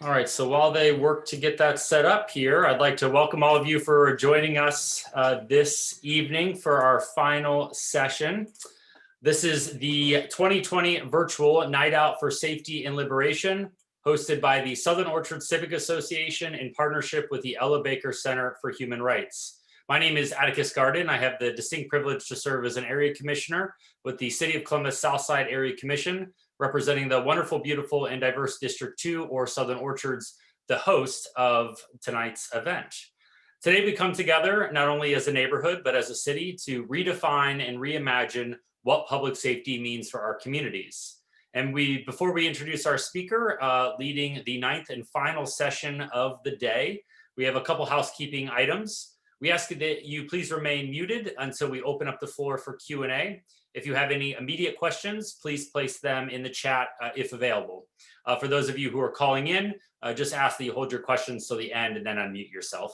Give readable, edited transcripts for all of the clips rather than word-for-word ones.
All right, so while they work to get that set up here, I'd like to welcome all of you for joining us this evening for our final session. This is the 2020 virtual Night Out for Safety and Liberation, hosted by the Southern Orchards Civic Association in partnership with the Ella Baker Center for Human Rights. My name is Atticus Garden. I have the distinct privilege to serve as an area commissioner with the City of Columbus Southside Area Commission, representing the wonderful, beautiful, and diverse District 2, or Southern Orchards, the host of tonight's event. Today we come together not only as a neighborhood, but as a city to redefine and reimagine what public safety means for our communities. And before we introduce our speaker, leading the 9th and final session of the day, we have a couple housekeeping items. We ask that you please remain muted until we open up the floor for Q&A. If you have any immediate questions, please place them in the chat if available. For those of you who are calling in, just ask that you hold your questions till the end and then unmute yourself.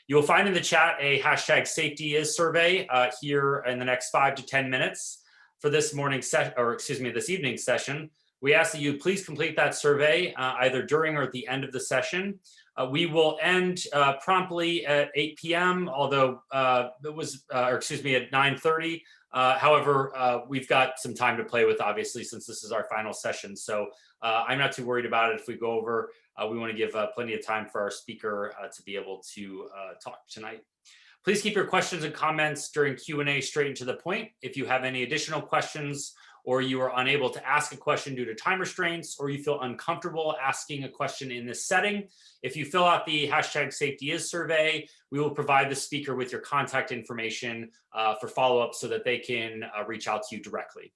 You will find in the chat a #SafetyIs survey here in the next 5 to 10 minutes for this this evening session. We ask that you please complete that survey either during or at the end of the session. We will end promptly at 8 p.m., although it was, at 9:30. However, we've got some time to play with, obviously, since this is our final session. So I'm not too worried about it if we go over. We want to give plenty of time for our speaker to be able to talk tonight. Please keep your questions and comments during Q&A straight and to the point. If you have any additional questions, or you are unable to ask a question due to time restraints, or you feel uncomfortable asking a question in this setting, if you fill out the #SafetyIs survey, we will provide the speaker with your contact information for follow-up so that they can reach out to you directly.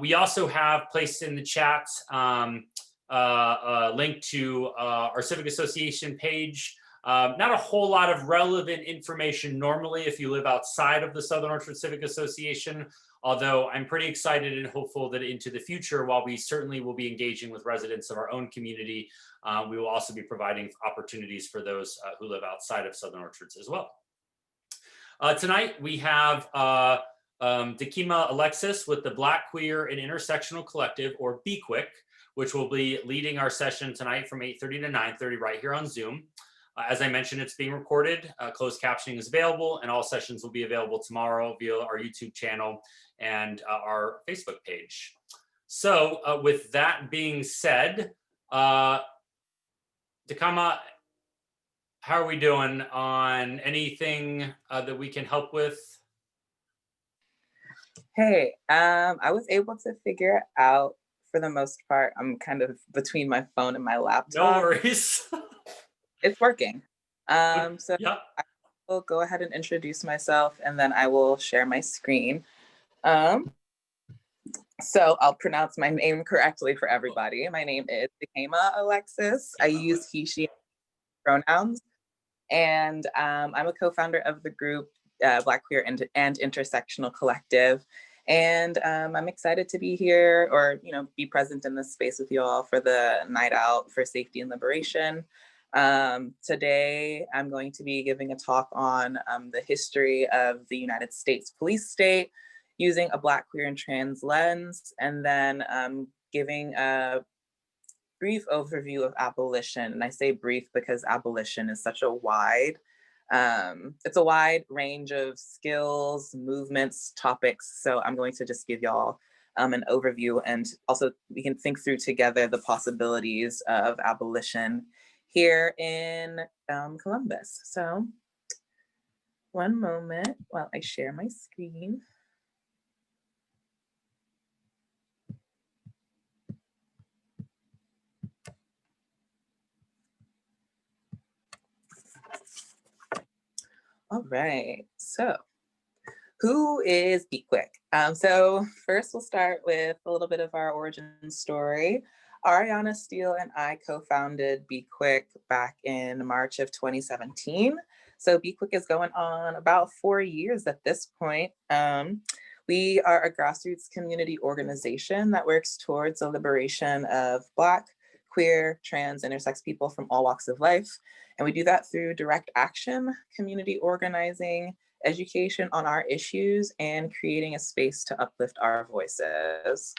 We also have placed in the chat a link to our Civic Association page. Not a whole lot of relevant information normally if you live outside of the Southern Orchards Civic Association, although I'm pretty excited and hopeful that into the future, while we certainly will be engaging with residents of our own community, we will also be providing opportunities for those who live outside of Southern Orchards as well. Tonight, we have Dkéama Alexis with the Black Queer and Intersectional Collective, or BQIC, which will be leading our session tonight from 8:30 to 9:30 right here on Zoom. As I mentioned, it's being recorded. Closed captioning is available, and all sessions will be available tomorrow via our YouTube channel and our Facebook page. So with that being said, Dkéama, how are we doing on anything that we can help with? Hey, I was able to figure it out for the most part. I'm kind of between my phone and my laptop. No worries. It's working. So yeah. I will go ahead and introduce myself, and then I will share my screen. So I'll pronounce my name correctly for everybody. My name is Dkéama Alexis. I use he, she pronouns. And I'm a co-founder of the group Black Queer and Intersectional Collective. And I'm excited to be here, or be present in this space with you all for the Night Out for Safety and Liberation. Today, I'm going to be giving a talk on the history of the United States police state using a Black, queer, and trans lens, and then giving a brief overview of abolition. And I say brief because abolition is such a wide, it's a wide range of skills, movements, topics. So I'm going to just give y'all an overview, and also we can think through together the possibilities of abolition here in Columbus. So one moment while I share my screen. All right, so who is BQIC? So first we'll start with a little bit of our origin story. Ariana Steele and I co-founded BQIC back in March of 2017. So BQIC is going on about 4 years at this point. We are a grassroots community organization that works towards the liberation of Black, queer, trans, intersex people from all walks of life. And we do that through direct action, community organizing, education on our issues, and creating a space to uplift our voices.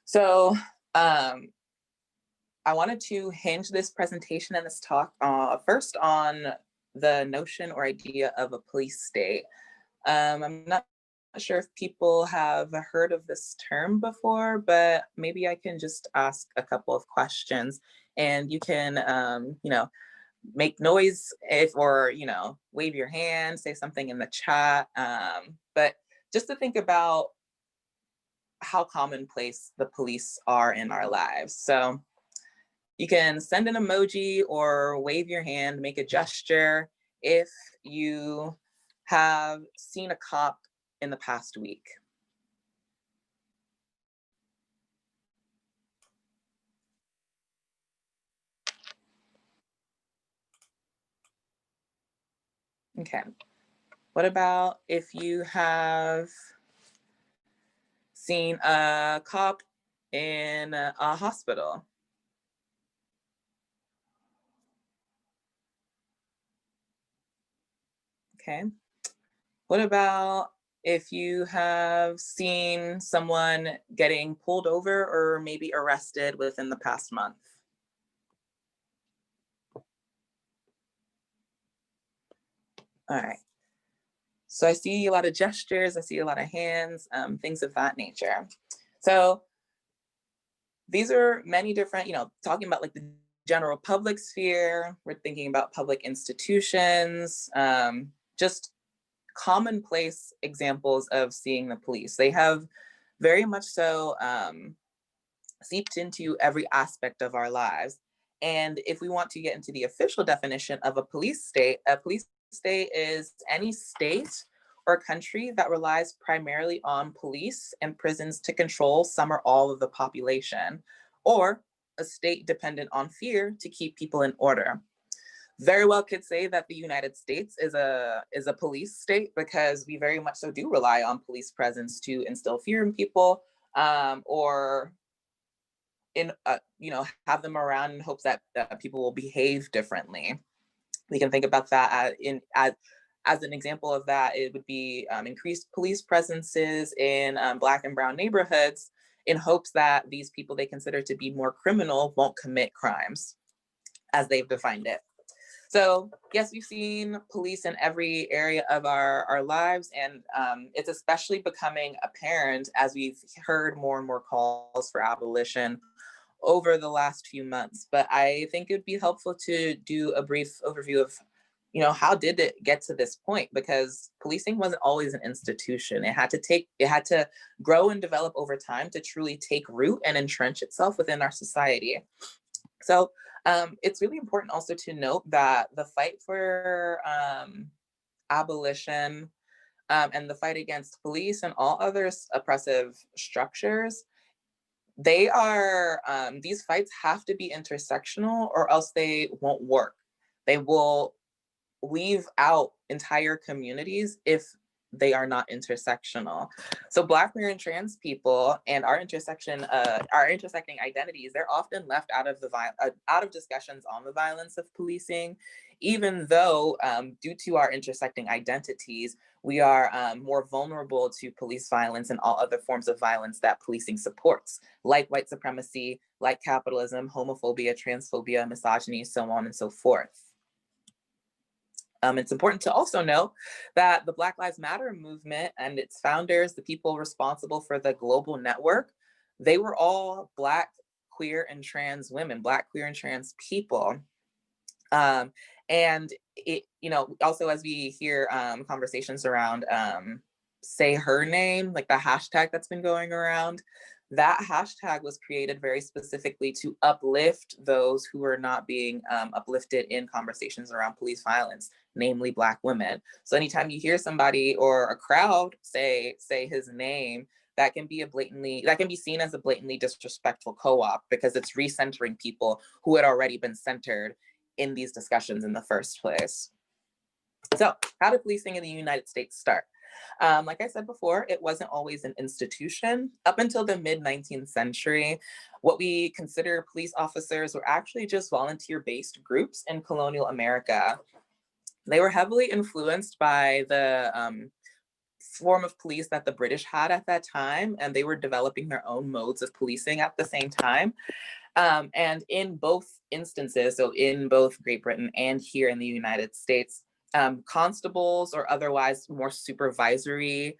So I wanted to hinge this presentation and this talk first on the notion or idea of a police state. I'm not sure if people have heard of this term before, but maybe I can just ask a couple of questions and you can, make noise or wave your hand, say something in the chat. But just to think about how commonplace the police are in our lives. So you can send an emoji or wave your hand, make a gesture if you have seen a cop in the past week. Okay. What about if you have seen a cop in a hospital? Okay. What about if you have seen someone getting pulled over or maybe arrested within the past month? All right. So I see a lot of gestures, I see a lot of hands, things of that nature. So these are many different, talking about like the general public sphere, we're thinking about public institutions, just commonplace examples of seeing the police. They have very much so seeped into every aspect of our lives. And if we want to get into the official definition of a police state is any state or country that relies primarily on police and prisons to control some or all of the population, or a state dependent on fear to keep people in order. Very well could say that the United States is a police state because we very much so do rely on police presence to instill fear in people, or have them around in hopes that people will behave differently. We can think about that as an example of that. It would be increased police presences in Black and Brown neighborhoods in hopes that these people they consider to be more criminal won't commit crimes as they've defined it. So yes, we've seen police in every area of our lives, and it's especially becoming apparent as we've heard more and more calls for abolition over the last few months. But I think it'd be helpful to do a brief overview of, how did it get to this point? Because policing wasn't always an institution. It had to grow and develop over time to truly take root and entrench itself within our society. So it's really important also to note that the fight for abolition and the fight against police and all other oppressive structures, they are, these fights have to be intersectional or else they won't work. They will leave out entire communities if they are not intersectional. So Black, queer, and trans people and our intersecting identities, they're often left out of discussions on the violence of policing, even though due to our intersecting identities, we are more vulnerable to police violence and all other forms of violence that policing supports, like white supremacy, like capitalism, homophobia, transphobia, misogyny, so on and so forth. It's important to also know that the Black Lives Matter movement and its founders, the people responsible for the global network, they were all Black, queer, and trans women, Black, queer, and trans people. And it, also as we hear conversations around say her name, like the hashtag that's been going around, that hashtag was created very specifically to uplift those who are not being uplifted in conversations around police violence, namely Black women. So anytime you hear somebody or a crowd say his name, that can be seen as a blatantly disrespectful co-op because it's recentering people who had already been centered in these discussions in the first place. So how did policing in the United States start? Like I said before, it wasn't always an institution. Up until the mid-19th century, what we consider police officers were actually just volunteer-based groups in colonial America. They were heavily influenced by the form of police that the British had at that time, and they were developing their own modes of policing at the same time. And in both instances, so in both Great Britain and here in the United States, constables or otherwise more supervisory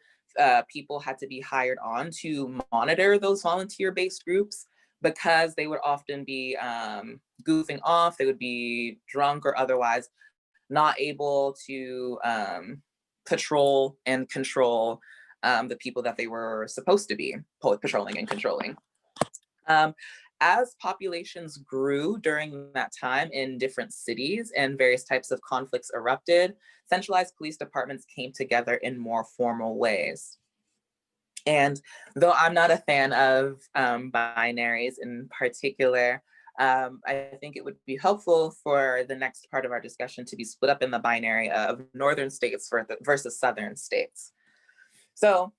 people had to be hired on to monitor those volunteer-based groups, because they would often be goofing off, they would be drunk or otherwise not able to patrol and control the people that they were supposed to be patrolling and controlling. As populations grew during that time in different cities and various types of conflicts erupted, centralized police departments came together in more formal ways. And though I'm not a fan of binaries in particular, I think it would be helpful for the next part of our discussion to be split up in the binary of northern states versus southern states. So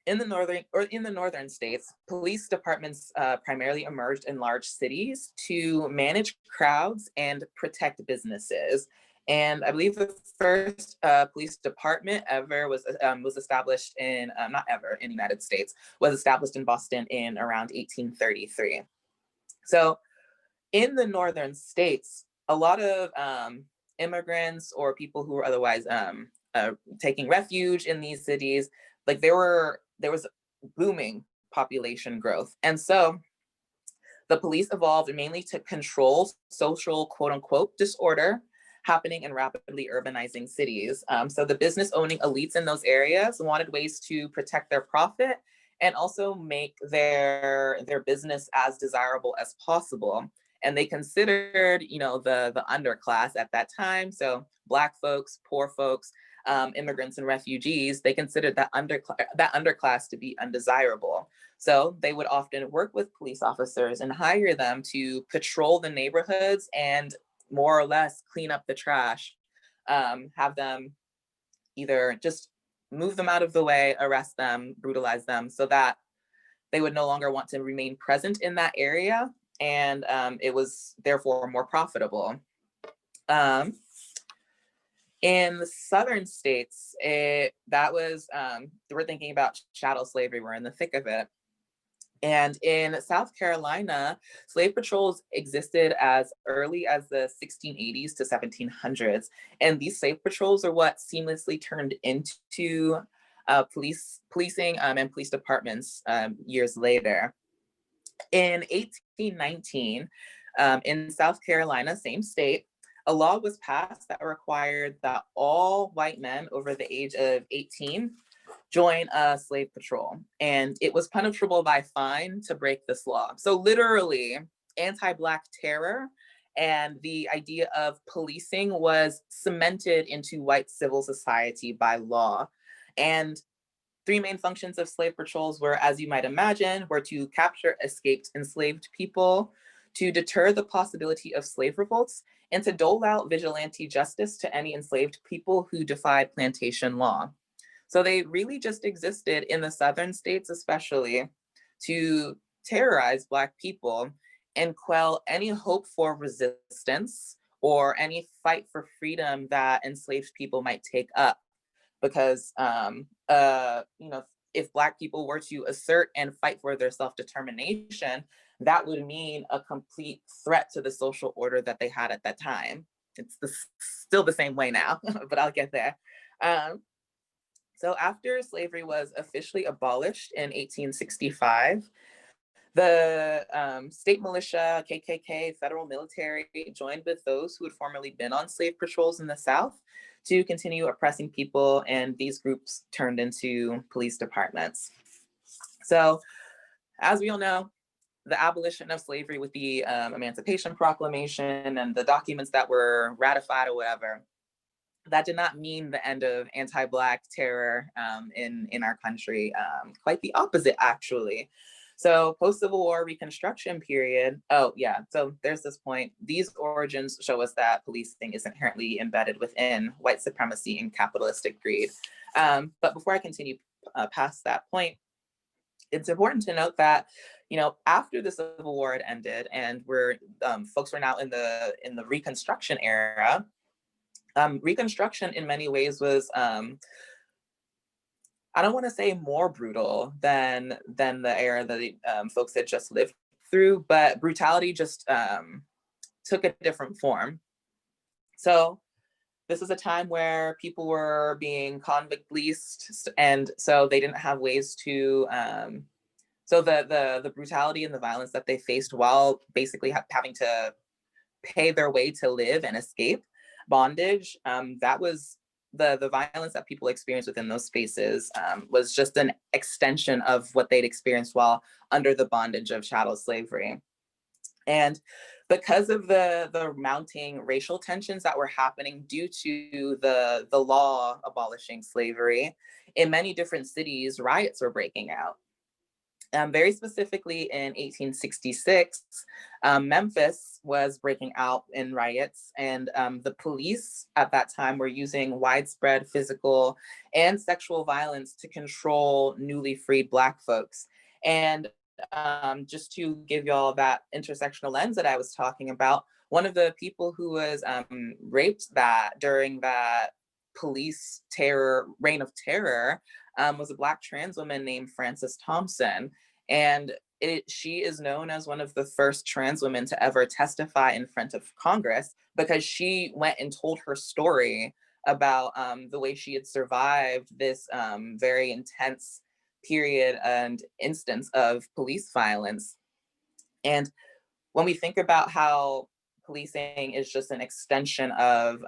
in the northern states, police departments primarily emerged in large cities to manage crowds and protect businesses. And I believe the first police department ever was established in, not ever, in the United States, was established in Boston in around 1833. So in the northern states, a lot of immigrants or people who were otherwise taking refuge in these cities, like there was booming population growth. And so the police evolved mainly to control social quote unquote disorder happening in rapidly urbanizing cities. So the business owning elites in those areas wanted ways to protect their profit and also make their business as desirable as possible. And they considered, the underclass at that time. So Black folks, poor folks, immigrants and refugees, they considered that underclass to be undesirable. So they would often work with police officers and hire them to patrol the neighborhoods and more or less clean up the trash, have them either just move them out of the way, arrest them, brutalize them, so that they would no longer want to remain present in that area, and it was therefore more profitable. In the southern states, we're thinking about chattel slavery, we're in the thick of it. And in South Carolina, slave patrols existed as early as the 1680s to 1700s. And these slave patrols are what seamlessly turned into policing and police departments years later. In 1819, in South Carolina, same state, a law was passed that required that all white men over the age of 18 join a slave patrol, and it was punishable by fine to break this law. So literally, anti-Black terror and the idea of policing was cemented into white civil society by law. And three main functions of slave patrols were, as you might imagine, were to capture escaped enslaved people, to deter the possibility of slave revolts, and to dole out vigilante justice to any enslaved people who defied plantation law. So they really just existed in the southern states, especially, to terrorize Black people and quell any hope for resistance or any fight for freedom that enslaved people might take up. Because, if Black people were to assert and fight for their self-determination, that would mean a complete threat to the social order that they had at that time. It's still the same way now, but I'll get there. So after slavery was officially abolished in 1865, the state militia, KKK, federal military joined with those who had formerly been on slave patrols in the South to continue oppressing people, and these groups turned into police departments. So, as we all know, the abolition of slavery with the Emancipation Proclamation and the documents that were ratified or whatever, that did not mean the end of anti-Black terror in our country. Quite the opposite, actually. So post-Civil War Reconstruction period, so there's this point. These origins show us that policing is inherently embedded within white supremacy and capitalistic greed. But before I continue past that point, it's important to note that, after the Civil War had ended and folks were now in the Reconstruction era, Reconstruction in many ways was, I don't want to say more brutal than the era that folks had just lived through, but brutality just took a different form. So this was a time where people were being convict leased, and so they didn't have ways to, so the brutality and the violence that they faced while basically having to pay their way to live and escape bondage, that was the violence that people experienced within those spaces, was just an extension of what they'd experienced while under the bondage of chattel slavery. And because of the mounting racial tensions that were happening due to the law abolishing slavery, in many different cities, riots were breaking out. Very specifically in 1866, Memphis was breaking out in riots, and the police at that time were using widespread physical and sexual violence to control newly freed Black folks. And just to give y'all that intersectional lens that I was talking about, one of the people who was raped during that police reign of terror was a Black trans woman named Frances Thompson. And she is known as one of the first trans women to ever testify in front of Congress, because she went and told her story about the way she had survived this very intense period and instance of police violence. And when we think about how policing is just an extension of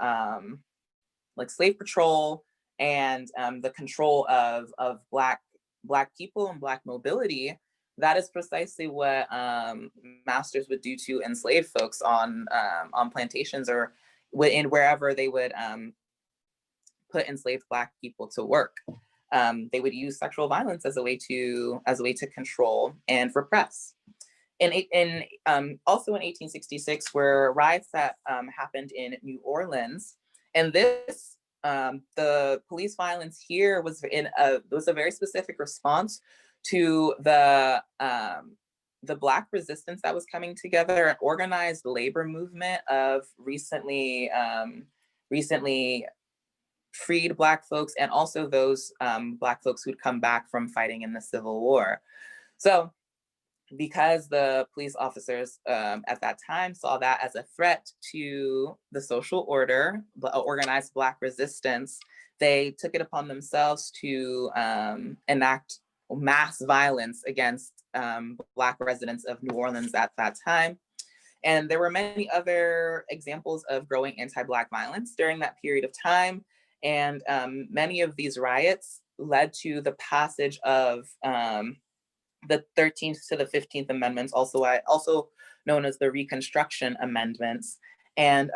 like slave patrol and the control of Black people and Black mobility, that is precisely what masters would do to enslaved folks on plantations or wherever they would put enslaved Black people to work. They would use sexual violence as a way to control and repress. Also in 1866, were riots that happened in New Orleans, and this the police violence here was a very specific response to the Black resistance that was coming together, an organized labor movement of recently freed Black folks, and also those Black folks who'd come back from fighting in the Civil War. So because the police officers at that time saw that as a threat to the social order, organized Black resistance, they took it upon themselves to enact mass violence against Black residents of New Orleans at that time. And there were many other examples of growing anti-Black violence during that period of time. And many of these riots led to the passage of the 13th to the 15th Amendments, also known as the Reconstruction Amendments. And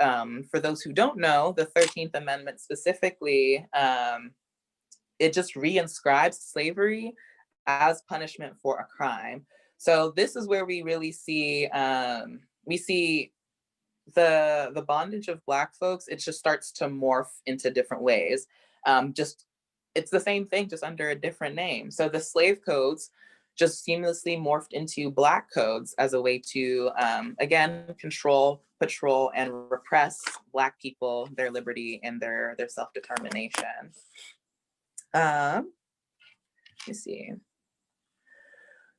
for those who don't know, the 13th Amendment specifically, it just reinscribes slavery as punishment for a crime. So this is where we really see, the bondage of Black folks. It just starts to morph into different ways. It's the same thing, just under a different name. So the slave codes just seamlessly morphed into Black codes as a way to, again, control, patrol, and repress Black people, their liberty, and their self-determination. Let me see.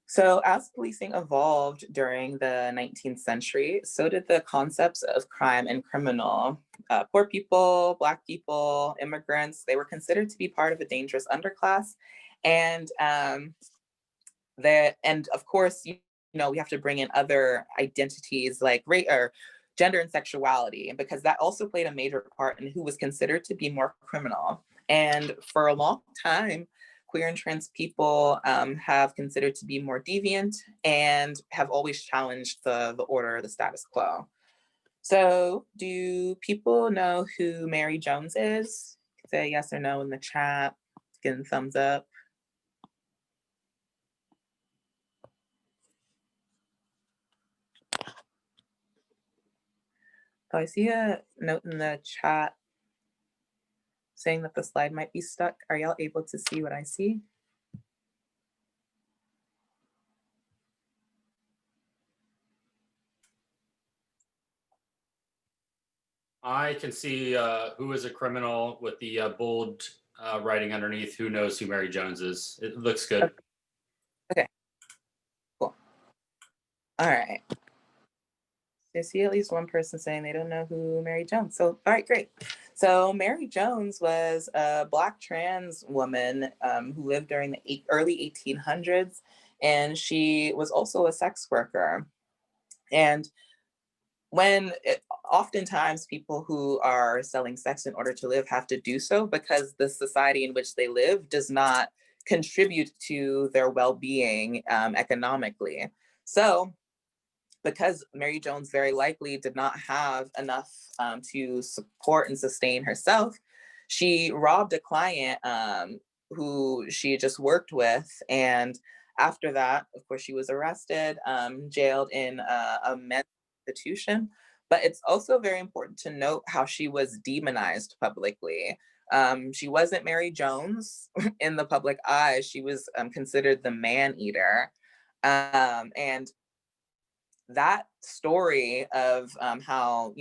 So as policing evolved during the 19th century, so did the concepts of crime and criminal. Poor people, Black people, immigrants, they were considered to be part of a dangerous underclass. And of course, we have to bring in other identities like race or gender and sexuality, because that also played a major part in who was considered to be more criminal. And for a long time, queer and trans people have considered to be more deviant and have always challenged the order, the status quo. So do people know who Mary Jones is? Say yes or no in the chat, give a thumbs up. Oh, I see a note in the chat saying that the slide might be stuck. Are y'all able to see what I see? I can see who is a criminal with the bold writing underneath. Who knows who Mary Jones is? It looks good. Okay, cool. All right. I see at least one person saying they don't know who Mary Jones. So, all right, great. So Mary Jones was a Black trans woman who lived during the early 1800s, and she was also a sex worker. And oftentimes people who are selling sex in order to live have to do so because the society in which they live does not contribute to their well-being economically. So because Mary Jones very likely did not have enough to support and sustain herself, she robbed a client who she just worked with. And after that, of course, she was arrested, jailed in a men's institution. But it's also very important to note how she was demonized publicly. She wasn't Mary Jones in the public eye. She was considered the man eater. And that story of how,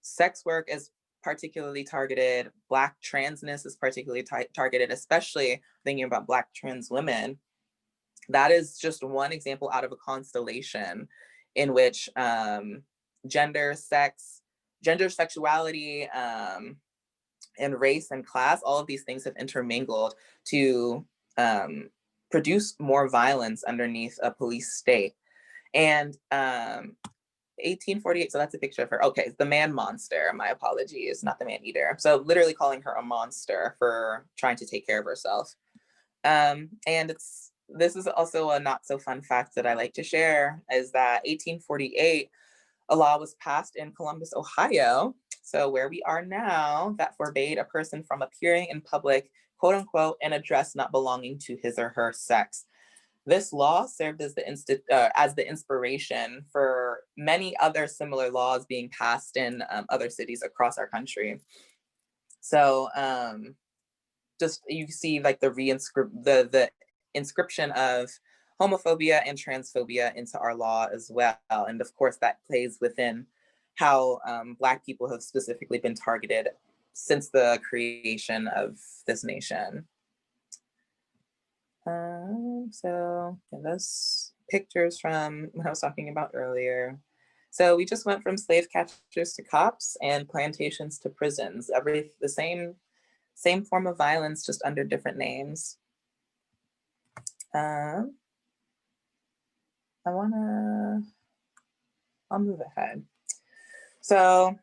sex work is particularly targeted, Black transness is particularly targeted, especially thinking about Black trans women. That is just one example out of a constellation in which gender, sexuality, and race and class, all of these things have intermingled to produce more violence underneath a police state. And 1848, so that's a picture of her. Okay, the man monster, my apologies, not the man eater. So literally calling her a monster for trying to take care of herself. And this is also a not so fun fact that I like to share, is that 1848, a law was passed in Columbus, Ohio, so where we are now, that forbade a person from appearing in public, quote unquote, in a dress not belonging to his or her sex. This law served as the inspiration for many other similar laws being passed in other cities across our country. So just you see like the inscription of homophobia and transphobia into our law as well. And of course that plays within how Black people have specifically been targeted since the creation of this nation. So yeah, those pictures from what I was talking about earlier. So we just went from slave catchers to cops and plantations to prisons. The same form of violence, just under different names. I'll move ahead. So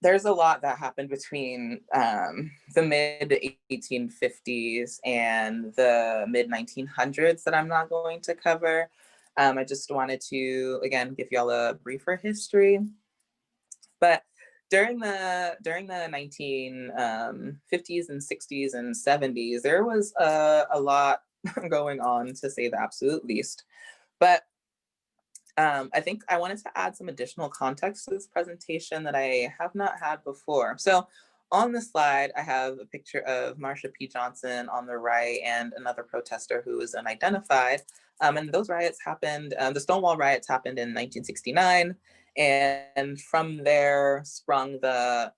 there's a lot that happened between the mid 1850s and the mid 1900s that I'm not going to cover. I just wanted to, again, give y'all a briefer history. But during the 1950s and 60s and 70s, there was a lot going on, to say the absolute least. But I think I wanted to add some additional context to this presentation that I have not had before. So on the slide, I have a picture of Marsha P. Johnson on the right and another protester who is unidentified. And those riots happened, the Stonewall riots happened in 1969. And from there sprung the,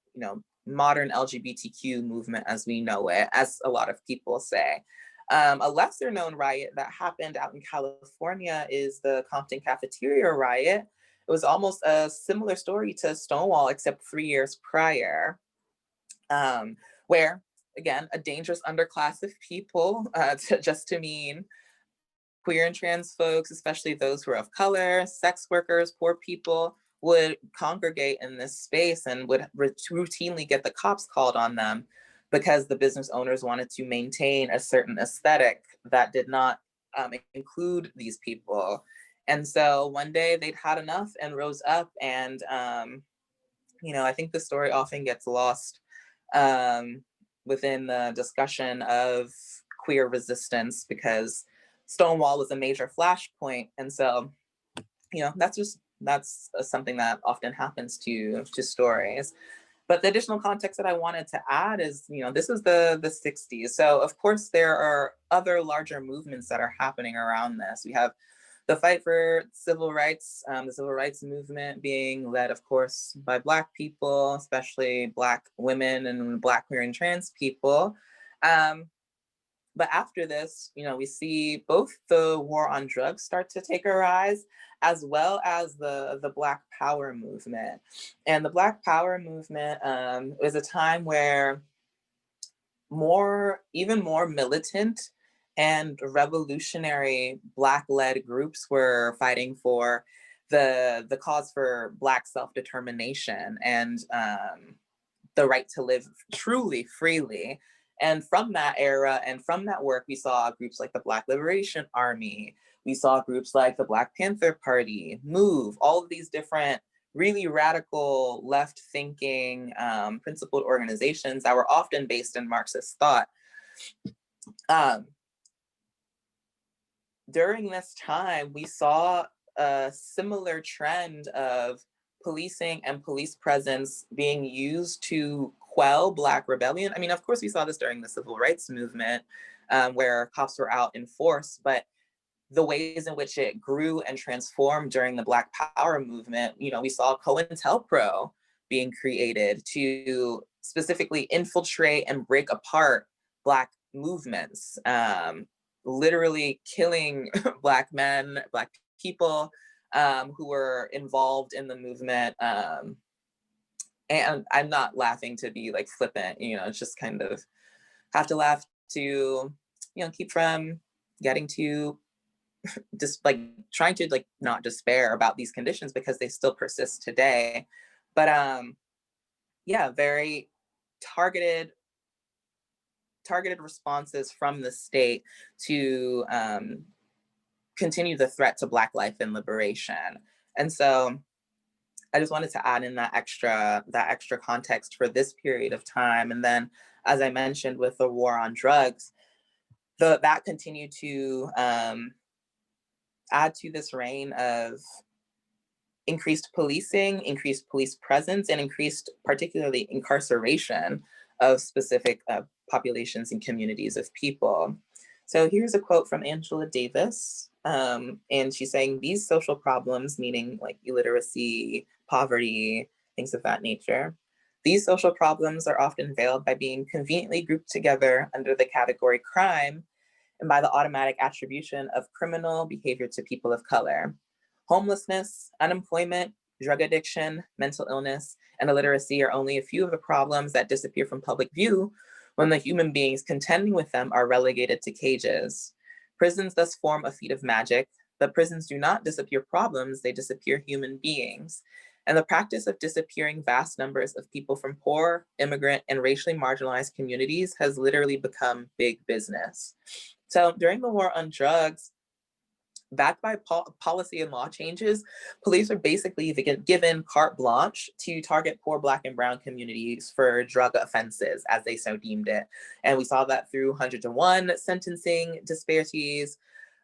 modern LGBTQ movement as we know it, as a lot of people say. A lesser known riot that happened out in California is the Compton Cafeteria riot. It was almost a similar story to Stonewall, except 3 years prior, where, again, a dangerous underclass of people, just to mean queer and trans folks, especially those who are of color, sex workers, poor people, would congregate in this space and would routinely get the cops called on them because the business owners wanted to maintain a certain aesthetic that did not include these people. And so one day they'd had enough and rose up. And, I think the story often gets lost within the discussion of queer resistance because Stonewall was a major flashpoint. And so, that's something that often happens to stories. But the additional context that I wanted to add is, this is the 60s. So of course there are other larger movements that are happening around this. We have the fight for civil rights, the civil rights movement being led, of course, by Black people, especially Black women and Black queer and trans people. But after this, we see both the war on drugs start to take a rise, as well as the Black Power movement. And the Black Power movement was a time where even more militant and revolutionary Black-led groups were fighting for the cause for Black self-determination and the right to live truly freely. And from that era and from that work, we saw groups like the Black Liberation Army, we saw groups like the Black Panther Party, MOVE, all of these different really radical left-thinking principled organizations that were often based in Marxist thought. During this time, we saw a similar trend of policing and police presence being used to quell Black rebellion. I mean, of course, we saw this during the civil rights movement, where cops were out in force, but the ways in which it grew and transformed during the Black Power movement, we saw COINTELPRO being created to specifically infiltrate and break apart Black movements, literally killing Black men, Black people who were involved in the movement. And I'm not laughing to be like flippant, it's just kind of have to laugh to, keep from getting to just like trying to like not despair about these conditions because they still persist today. But yeah, very targeted responses from the state to continue the threat to Black life and liberation. And so I just wanted to add in that extra context for this period of time. And then, as I mentioned, with the war on drugs, that continued to add to this reign of increased policing, increased police presence, and increased particularly incarceration of specific populations and communities of people. So here's a quote from Angela Davis, and she's saying, these social problems, meaning like illiteracy, poverty, things of that nature, these social problems are often veiled by being conveniently grouped together under the category crime and by the automatic attribution of criminal behavior to people of color. Homelessness, unemployment, drug addiction, mental illness, and illiteracy are only a few of the problems that disappear from public view when the human beings contending with them are relegated to cages. Prisons thus form a feat of magic, but prisons do not disappear problems, they disappear human beings. And the practice of disappearing vast numbers of people from poor, immigrant, and racially marginalized communities has literally become big business. So during the war on drugs, backed by policy and law changes, police are basically given carte blanche to target poor Black and Brown communities for drug offenses as they so deemed it. And we saw that through 100-to-1 sentencing disparities,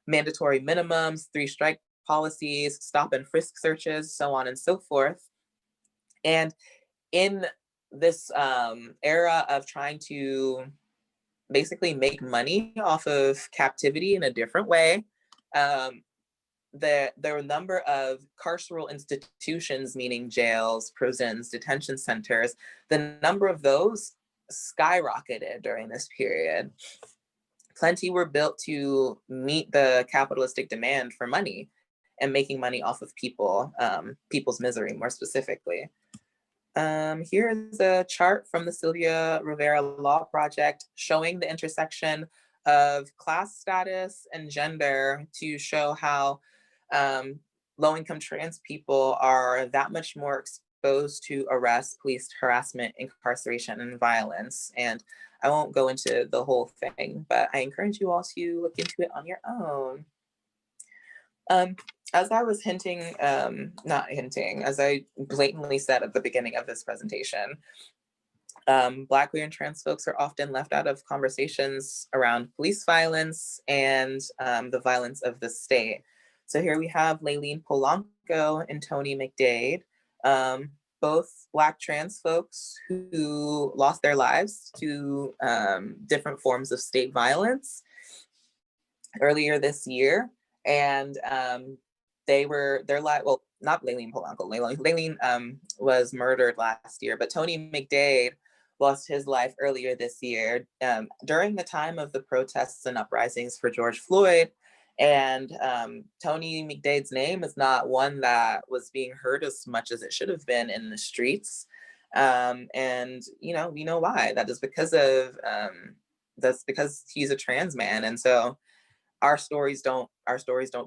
mandatory minimums, 3-strike policies, stop and frisk searches, so on and so forth. And in this era of trying to basically make money off of captivity in a different way, there were a number of carceral institutions, meaning jails, prisons, detention centers. The number of those skyrocketed during this period. Plenty were built to meet the capitalistic demand for money and making money off of people, people's misery more specifically. Here is a chart from the Sylvia Rivera Law Project showing the intersection of class status and gender to show how low-income trans people are that much more exposed to arrest, police harassment, incarceration, and violence. And I won't go into the whole thing, but I encourage you all to look into it on your own. As I was as I blatantly said at the beginning of this presentation, Black, queer, and trans folks are often left out of conversations around police violence and the violence of the state. So here we have Layleen Polanco and Tony McDade, both Black trans folks who lost their lives to different forms of state violence earlier this year. And well, not Layleen Polanco, Layleen was murdered last year, but Tony McDade lost his life earlier this year during the time of the protests and uprisings for George Floyd. And Tony McDade's name is not one that was being heard as much as it should have been in the streets. And we know why. That is because of that's because he's a trans man, and so our stories don't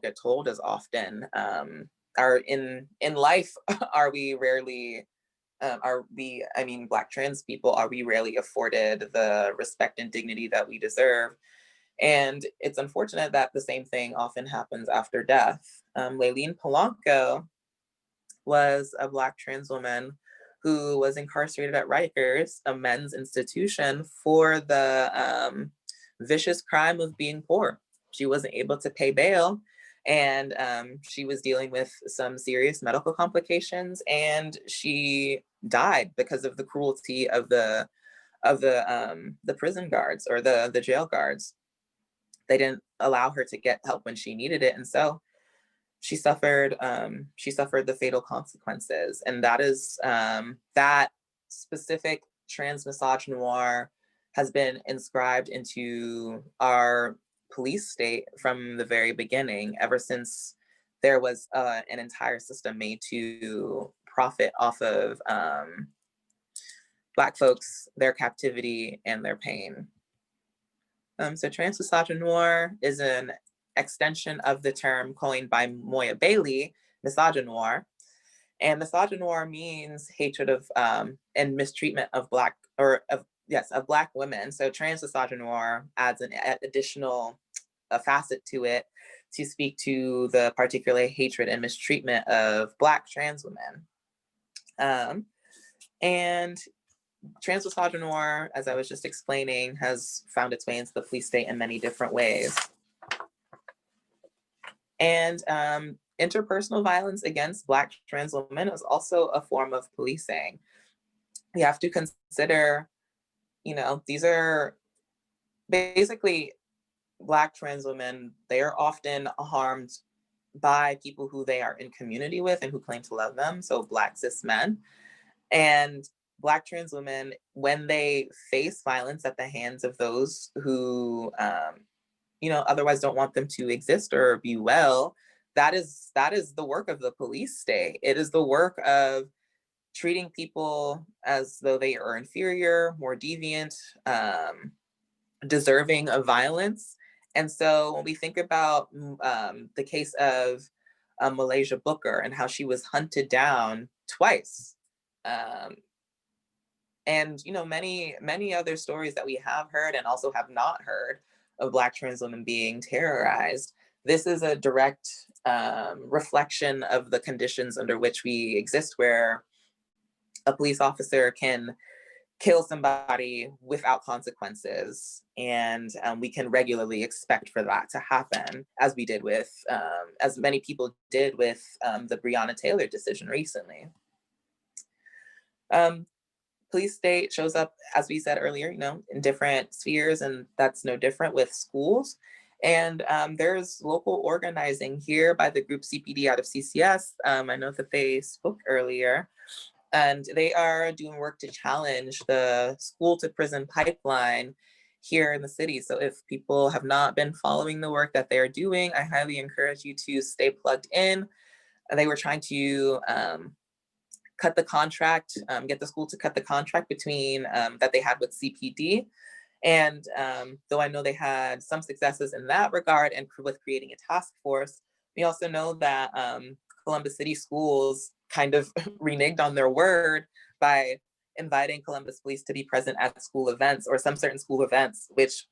get told as often. In life, are we rarely Black trans people, are we rarely afforded the respect and dignity that we deserve? And it's unfortunate that the same thing often happens after death. Layleen Polanco was a Black trans woman who was incarcerated at Rikers, a men's institution, for the vicious crime of being poor. She wasn't able to pay bail, and she was dealing with some serious medical complications, and she died because of the cruelty of the prison guards, or the jail guards. They didn't allow her to get help when she needed it, and so she suffered the fatal consequences. And that is that specific transmisogynoir has been inscribed into our police state from the very beginning, ever since there was an entire system made to profit off of Black folks, their captivity, and their pain. So transmisogynoir is an extension of the term coined by Moya Bailey, misogynoir. And misogynoir means hatred of and mistreatment of Black women. So transmisogynoir adds an additional facet to it to speak to the particular hatred and mistreatment of Black trans women. And transmisogynoir, as I was just explaining, has found its way into the police state in many different ways. And interpersonal violence against Black trans women is also a form of policing. We have to consider, these are basically Black trans women. They are often harmed by people who they are in community with and who claim to love them, so Black cis men. And Black trans women, when they face violence at the hands of those who otherwise don't want them to exist or be well, that is the work of the police state. It is the work of treating people as though they are inferior, more deviant, deserving of violence. And so when we think about the case of Malaysia Booker and how she was hunted down twice, and many other stories that we have heard and also have not heard of Black trans women being terrorized. This is a direct reflection of the conditions under which we exist, where a police officer can kill somebody without consequences. And we can regularly expect for that to happen, as we did with, as many people did with the Breonna Taylor decision recently. Police state shows up, as we said earlier, in different spheres, and that's no different with schools. And there's local organizing here by the group CPD out of CCS. I know that they spoke earlier, and they are doing work to challenge the school to prison pipeline here in the city. So if people have not been following the work that they're doing, I highly encourage you to stay plugged in. They were trying to cut the contract, get the school to cut the contract between that they had with CPD. And though I know they had some successes in that regard and with creating a task force, we also know that Columbus City Schools kind of reneged on their word by inviting Columbus Police to be present at school events, or some certain school events, which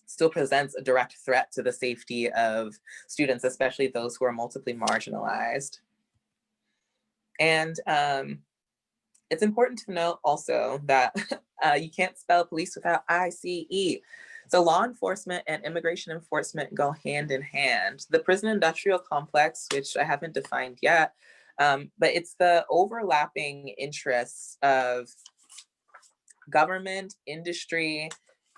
still presents a direct threat to the safety of students, especially those who are multiply marginalized. And it's important to note also that you can't spell police without ICE. So law enforcement and immigration enforcement go hand in hand. The prison industrial complex, which I haven't defined yet, but it's the overlapping interests of government, industry,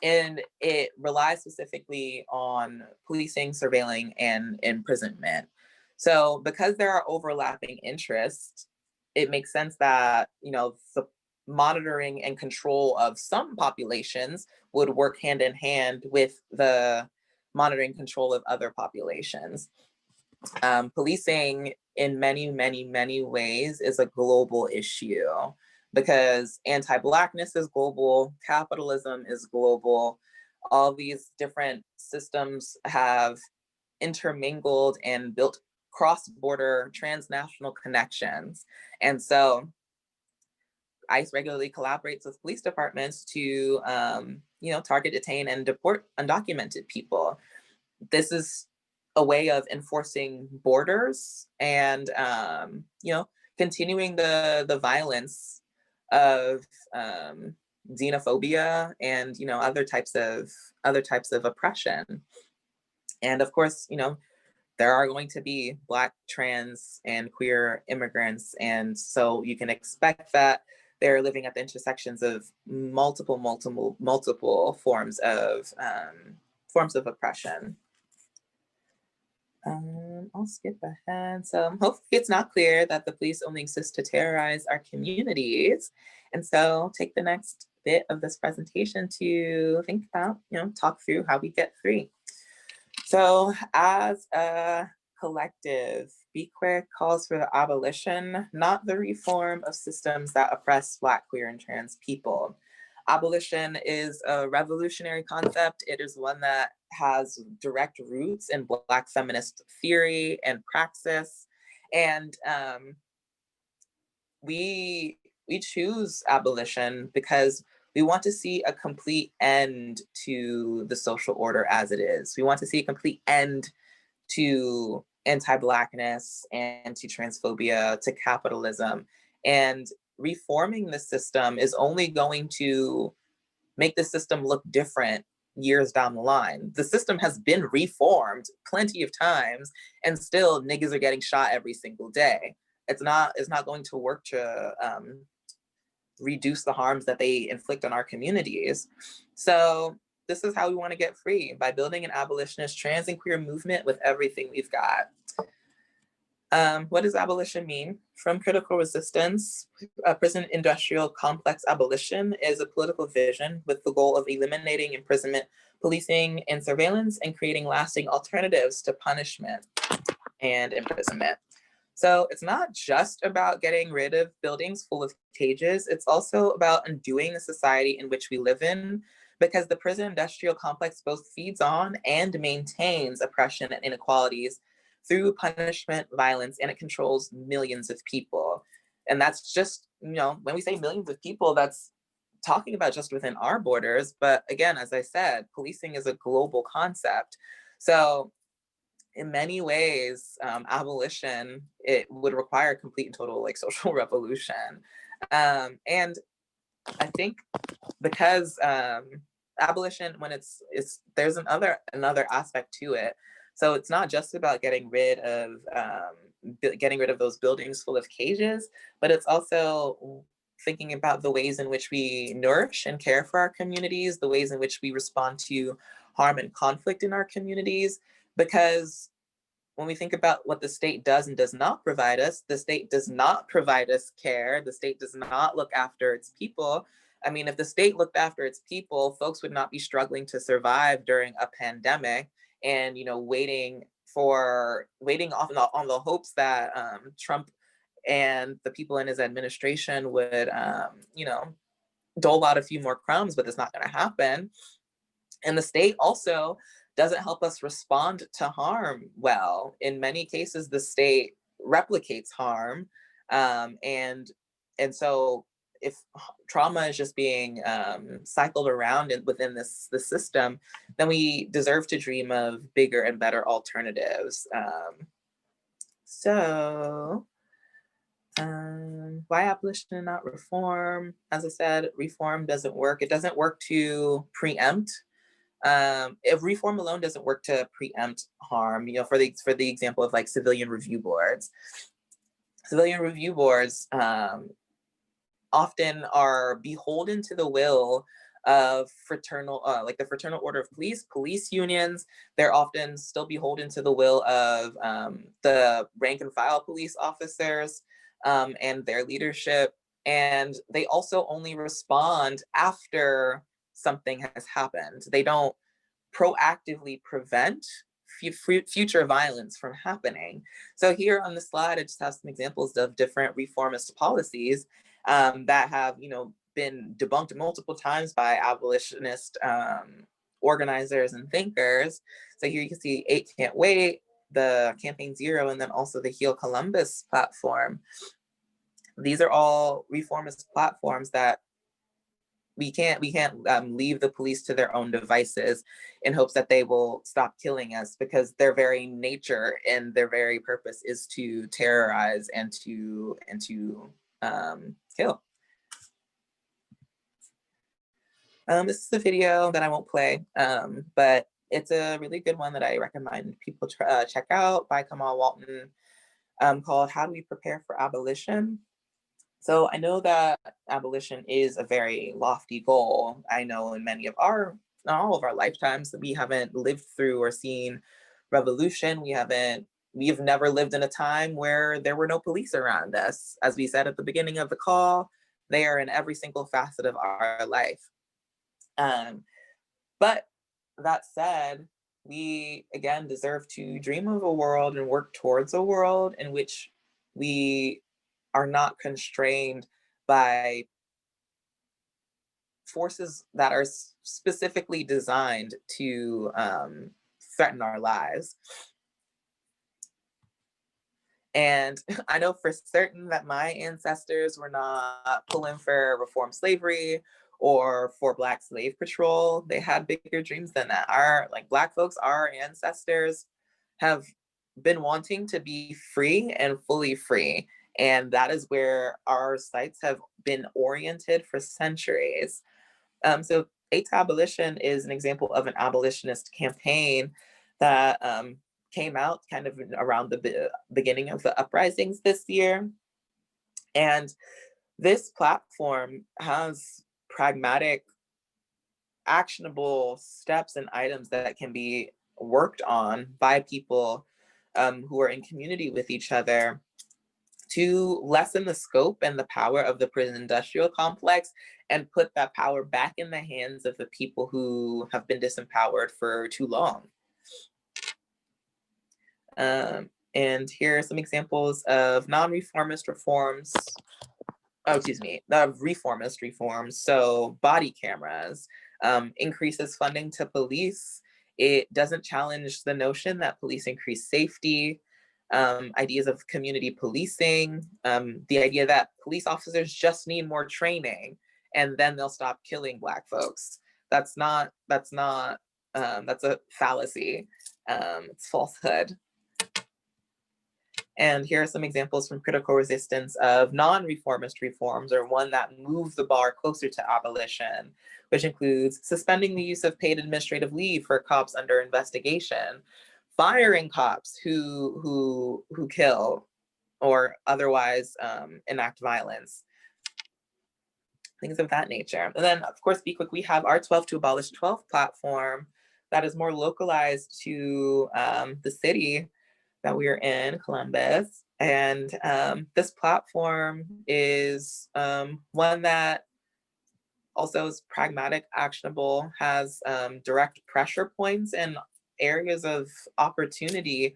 and it relies specifically on policing, surveilling, and imprisonment. So because there are overlapping interests, it makes sense that, the monitoring and control of some populations would work hand in hand with the monitoring control of other populations. Policing in many, many, many ways is a global issue because anti-Blackness is global, capitalism is global. All these different systems have intermingled and built cross-border transnational connections. And so ICE regularly collaborates with police departments to, target, detain, and deport undocumented people. This is a way of enforcing borders and, continuing the violence of xenophobia and, other types of oppression. And of course, there are going to be Black, trans, and queer immigrants. And so you can expect that they're living at the intersections of multiple forms of oppression. I'll skip ahead. So hopefully it's not clear that the police only exist to terrorize our communities. And so take the next bit of this presentation to think about, talk through how we get free. So as a collective, BQIC calls for the abolition, not the reform of systems that oppress Black, queer, and trans people. Abolition is a revolutionary concept. It is one that has direct roots in Black feminist theory and praxis. And we choose abolition because we want to see a complete end to the social order as it is. We want to see a complete end to anti-Blackness and to transphobia, to capitalism. And reforming the system is only going to make the system look different years down the line. The system has been reformed plenty of times and still niggas are getting shot every single day. It's not going to work to reduce the harms that they inflict on our communities. So this is how we want to get free, by building an abolitionist trans and queer movement with everything we've got. What does abolition mean? From critical resistance, prison industrial complex abolition is a political vision with the goal of eliminating imprisonment, policing, and surveillance, and creating lasting alternatives to punishment and imprisonment. So it's not just about getting rid of buildings full of cages, it's also about undoing the society in which we live in, because the prison industrial complex both feeds on and maintains oppression and inequalities through punishment, violence, and it controls millions of people. And that's just, when we say millions of people, that's talking about just within our borders. But again, as I said, policing is a global concept. So in many ways, abolition, it would require complete and total social revolution. And I think because abolition, when it's there's another aspect to it. So it's not just about getting rid of those buildings full of cages, but it's also thinking about the ways in which we nourish and care for our communities, the ways in which we respond to harm and conflict in our communities. Because when we think about what the state does and does not provide us, the state does not provide us care. The state does not look after its people. I mean, if the state looked after its people, folks would not be struggling to survive during a pandemic and, waiting on the hopes that Trump and the people in his administration would, dole out a few more crumbs, but it's not going to happen. And the state also doesn't help us respond to harm well. In many cases, the state replicates harm. And so if trauma is just being cycled around within this system, then we deserve to dream of bigger and better alternatives. Why abolition and not reform? As I said, reform doesn't work. It doesn't work to preempt. If reform alone doesn't work to preempt harm, for the example of civilian review boards. Civilian review boards often are beholden to the will of the Fraternal Order of police unions. They're often still beholden to the will of the rank and file police officers and their leadership. And they also only respond after something has happened. They don't proactively prevent future violence from happening. So here on the slide, I just have some examples of different reformist policies that have, been debunked multiple times by abolitionist organizers and thinkers. So here you can see 8 Can't Wait, the Campaign Zero, and then also the Heal Columbus platform. These are all reformist platforms that we can't leave the police to their own devices in hopes that they will stop killing us, because their very nature and their very purpose is to terrorize and to kill. This is a video that I won't play, but it's a really good one that I recommend people check out, by Kamal Walton, called "How Do We Prepare for Abolition?" So I know that abolition is a very lofty goal. I know in not all of our lifetimes, that we haven't lived through or seen revolution. We've never lived in a time where there were no police around us. As we said at the beginning of the call, they are in every single facet of our life. But that said, we again deserve to dream of a world and work towards a world in which we are not constrained by forces that are specifically designed to threaten our lives. And I know for certain that my ancestors were not pulling for reform slavery or for Black slave patrol. They had bigger dreams than that. Black folks, our ancestors have been wanting to be free and fully free. And that is where our sites have been oriented for centuries. So 8 to Abolition is an example of an abolitionist campaign that came out kind of around the beginning of the uprisings this year. And this platform has pragmatic, actionable steps and items that can be worked on by people who are in community with each other to lessen the scope and the power of the prison industrial complex and put that power back in the hands of the people who have been disempowered for too long. And here are some examples of non-reformist reforms. Reformist reforms. So body cameras, increases funding to police. It doesn't challenge the notion that police increase safety. Ideas of community policing, the idea that police officers just need more training and then they'll stop killing Black folks. That's a fallacy. It's falsehood. And here are some examples from critical resistance of non-reformist reforms, or one that move the bar closer to abolition, which includes suspending the use of paid administrative leave for cops under investigation, firing cops who kill or otherwise enact violence, things of that nature. And then, of course, BQIC, we have our 12 to Abolish 12 platform that is more localized to the city that we are in, Columbus. And this platform is one that also is pragmatic, actionable, has direct pressure points and areas of opportunity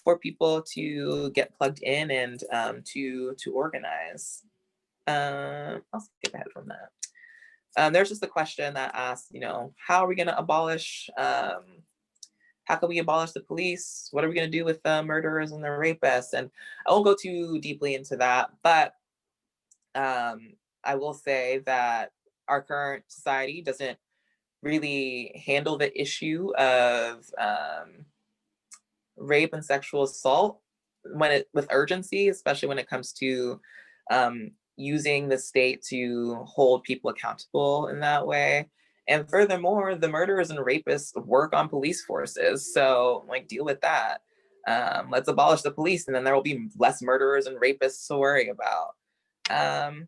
for people to get plugged in and to organize. I'll skip ahead from that. There's just a question that asks, how are we going to abolish? How can we abolish the police? What are we going to do with the murderers and the rapists? And I won't go too deeply into that, but I will say that our current society doesn't really handle the issue of rape and sexual assault with urgency, especially when it comes to using the state to hold people accountable in that way. And furthermore, the murderers and rapists work on police forces. So deal with that. Let's abolish the police and then there will be less murderers and rapists to worry about.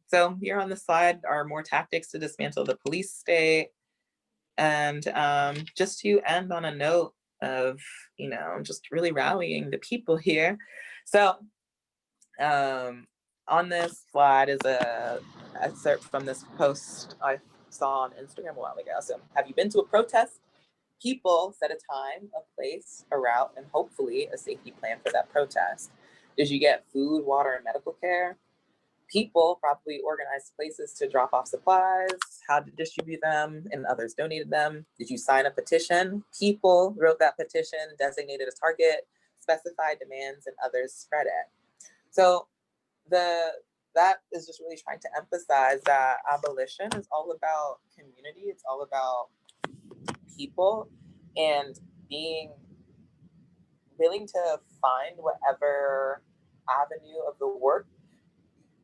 So here on the slide are more tactics to dismantle the police state. And just to end on a note of, just really rallying the people here. So On this slide is a excerpt from this post I saw on Instagram a while ago. So, have you been to a protest? People set a time, a place, a route, and hopefully a safety plan for that protest. Did you get food, water, and medical care? People probably organized places to drop off supplies, how to distribute them, and others donated them. Did you sign a petition? People wrote that petition, designated a target, specified demands, and others spread it. So that is just really trying to emphasize that abolition is all about community. It's all about people and being willing to find whatever avenue of the work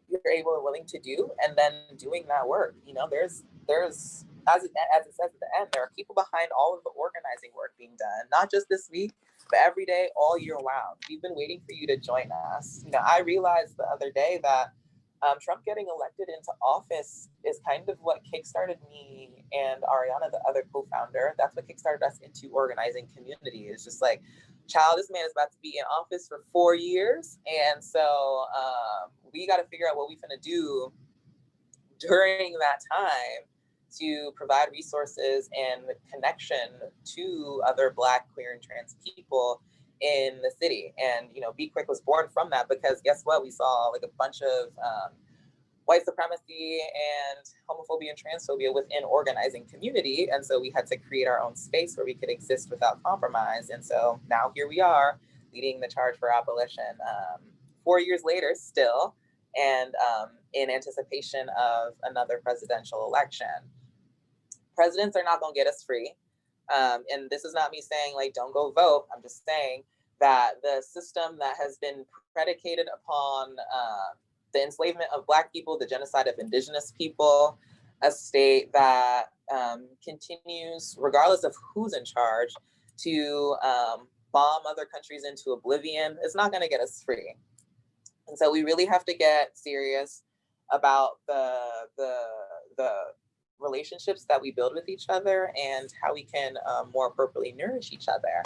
you're able and willing to do, and then doing that work. You know, there's as it says at the end, there are people behind all of the organizing work being done, not just this week, but every day, all year round. We've been waiting for you to join us. You know, I realized the other day that Trump getting elected into office is kind of what kickstarted me and Ariana, the other co-founder. That's what kickstarted us into organizing community. It's just like, child, this man is about to be in office for 4 years. And so we got to figure out what we're going to do during that time to provide resources and connection to other Black, queer, and trans people in the city. And, you know, BQIC was born from that, because guess what? We saw like a bunch of white supremacy and homophobia and transphobia within organizing community. And so we had to create our own space where we could exist without compromise. And so now here we are leading the charge for abolition 4 years later still, and in anticipation of another presidential election. Presidents are not going to get us free. And this is not me saying like, don't go vote. I'm just saying that the system that has been predicated upon the enslavement of Black people, the genocide of Indigenous people, a state that continues, regardless of who's in charge, to bomb other countries into oblivion, is not going to get us free. And so we really have to get serious about the relationships that we build with each other and how we can more appropriately nourish each other.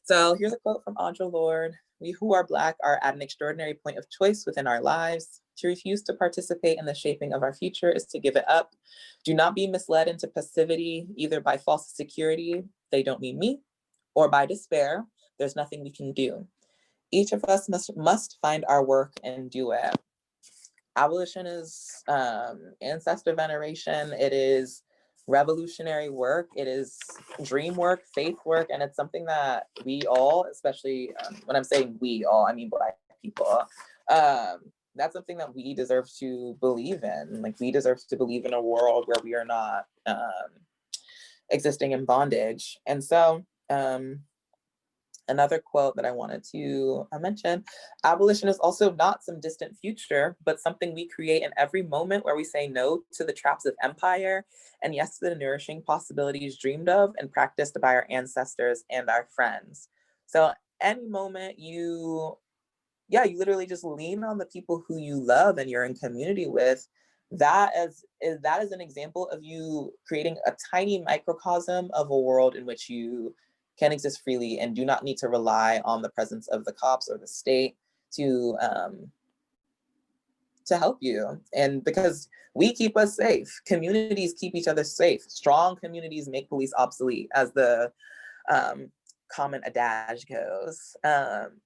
So here's a quote from Audre Lorde. We who are Black are at an extraordinary point of choice within our lives. To refuse to participate in the shaping of our future is to give it up. Do not be misled into passivity, either by false security, they don't need me, or by despair, there's nothing we can do. Each of us must find our work and do it. Abolition is ancestor veneration. It is revolutionary work. It is dream work, faith work, and it's something that we all, especially when I'm saying we all, I mean Black people, that's something that we deserve to believe in. Like, we deserve to believe in a world where we are not existing in bondage. And so another quote that I wanted to mention, abolition is also not some distant future, but something we create in every moment where we say no to the traps of empire and yes to the nourishing possibilities dreamed of and practiced by our ancestors and our friends. So any moment you literally just lean on the people who you love and you're in community with, that is an example of you creating a tiny microcosm of a world in which you can exist freely and do not need to rely on the presence of the cops or the state to help you. And because we keep us safe, communities keep each other safe. Strong communities make police obsolete, as the common adage goes.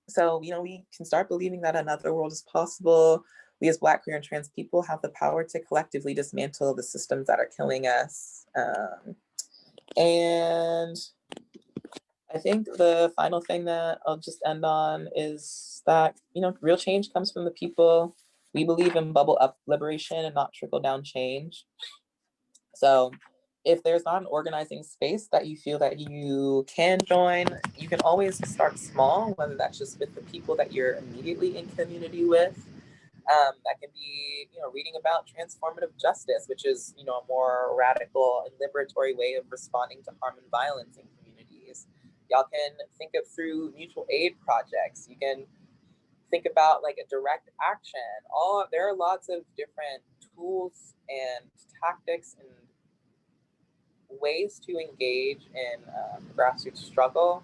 So, you know, we can start believing that another world is possible. We as Black, queer, and trans people have the power to collectively dismantle the systems that are killing us. And I think the final thing that I'll just end on is that, you know, real change comes from the people. We believe in bubble up liberation and not trickle down change. So if there's not an organizing space that you feel that you can join, you can always start small, whether that's just with the people that you're immediately in community with. That can be, you know, reading about transformative justice, which is, you know, a more radical and liberatory way of responding to harm and violence in communities. Y'all can think of through mutual aid projects. You can think about like a direct action. There are lots of different tools and tactics and ways to engage in grassroots struggle.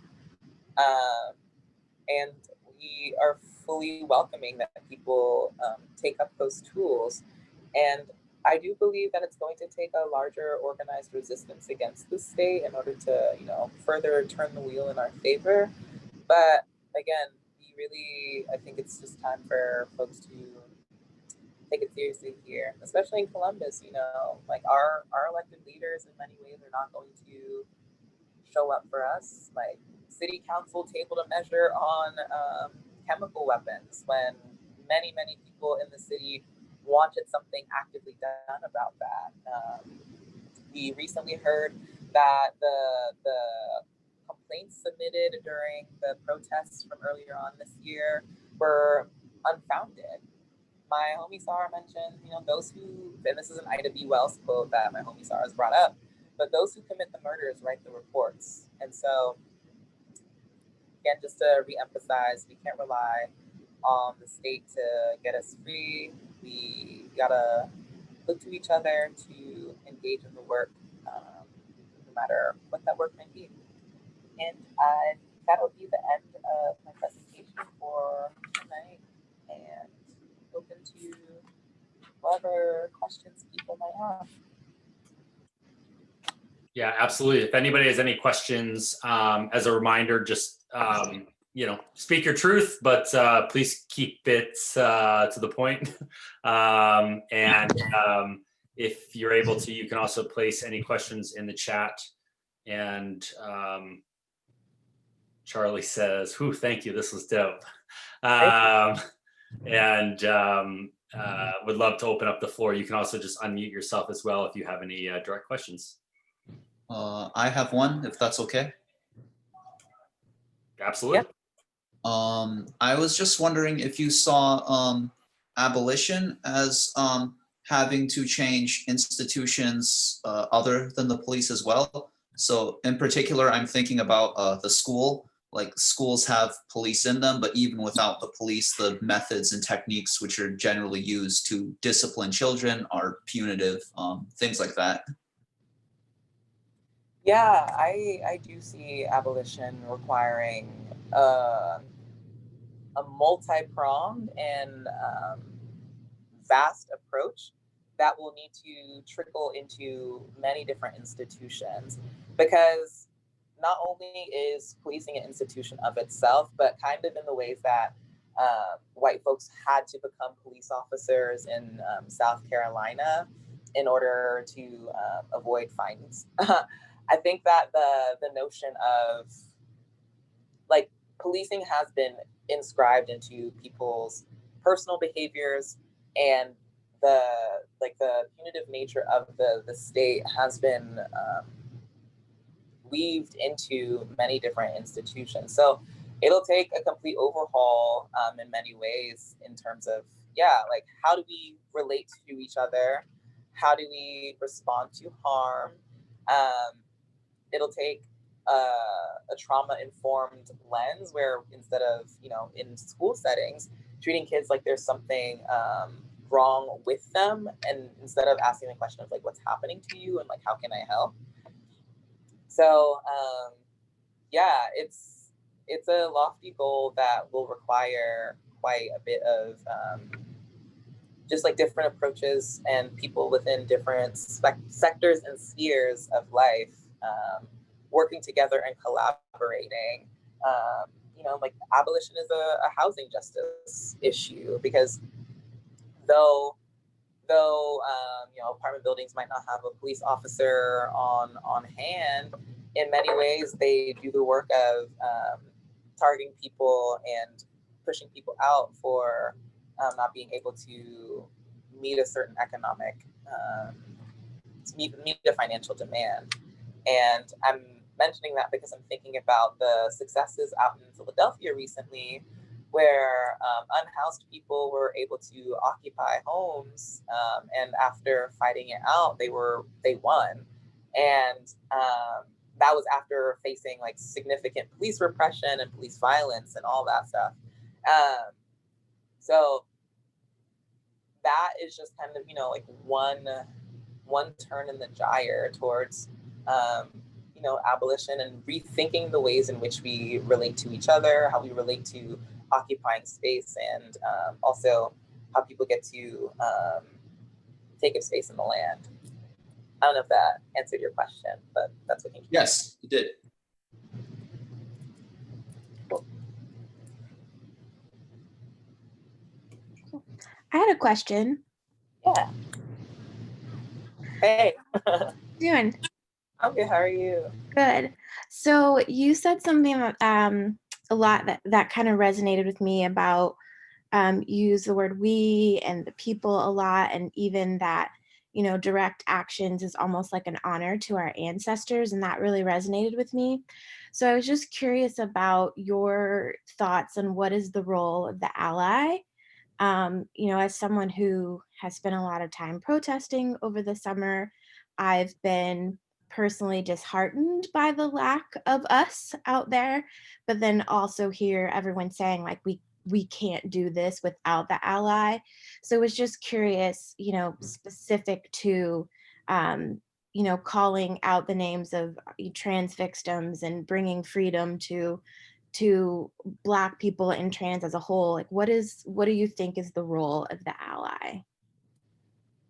And we are fully welcoming that people take up those tools. And I do believe that it's going to take a larger organized resistance against the state in order to, further turn the wheel in our favor. But again, I think it's just time for folks to take it seriously here, especially in Columbus. Like our elected leaders in many ways are not going to show up for us. Like city council tabled a measure on chemical weapons when many people in the city wanted something actively done about that. We recently heard that the complaints submitted during the protests from earlier on this year were unfounded. My homie Sarah mentioned, those who, and this is an Ida B. Wells quote that my homie Sarah has brought up, but those who commit the murders write the reports. And so, again, just to reemphasize, we can't rely on the state to get us free. We gotta look to each other to engage in the work, no matter what that work may be. And that'll be the end of my presentation for tonight, and open to whatever questions people might have. Yeah, absolutely. If anybody has any questions, as a reminder, just speak your truth, but please keep it to the point. If you're able to, you can also place any questions in the chat. And Charlie says, "Whew, thank you. This was dope." Would love to open up the floor. You can also just unmute yourself as well if you have any direct questions. I have one, if that's okay. Absolutely. Yeah. I was just wondering if you saw abolition as having to change institutions other than the police as well. So in particular, I'm thinking about the school. Like schools have police in them, but even without the police, the methods and techniques which are generally used to discipline children are punitive, things like that. Yeah, I do see abolition requiring a multi-pronged and vast approach that will need to trickle into many different institutions, because not only is policing an institution of itself, but kind of in the ways that white folks had to become police officers in South Carolina in order to avoid fines. I think that the notion of like policing has been inscribed into people's personal behaviors, and the punitive nature of the state has been weaved into many different institutions. So it'll take a complete overhaul in many ways in terms of, like how do we relate to each other? How do we respond to harm? It'll take a trauma-informed lens where instead of, in school settings, treating kids like there's something wrong with them, and instead of asking the question of like, what's happening to you and like, how can I help? So it's a lofty goal that will require quite a bit of just like different approaches and people within different sectors and spheres of life working together and collaborating. Like abolition is a housing justice issue, because though apartment buildings might not have a police officer on hand, in many ways they do the work of targeting people and pushing people out for not being able to meet a certain economic, meet a financial demand. And I'm mentioning that because I'm thinking about the successes out in Philadelphia recently, where unhoused people were able to occupy homes, and after fighting it out, they won. And that was after facing like significant police repression and police violence and all that stuff. So that is just kind of, like one turn in the gyre towards, you know, abolition and rethinking the ways in which we relate to each other, how we relate to occupying space, and also how people get to take up space in the land. I don't know if that answered your question, but that's what came to Yes, it did. I had a question. Yeah. Hey. Doing I'm good. How are you? good. So you said something a lot that kind of resonated with me about you use the word we and the people a lot, and even that, you know, direct actions is almost like an honor to our ancestors, and that really resonated with me. So I was just curious about your thoughts on what is the role of the ally. You know, as someone who has spent a lot of time protesting over the summer, I've been personally disheartened by the lack of us out there, but then also hear everyone saying like we can't do this without the ally. So I was just curious, you know, specific to you know, calling out the names of trans victims and bringing freedom to Black people and trans as a whole. Like, what do you think is the role of the ally?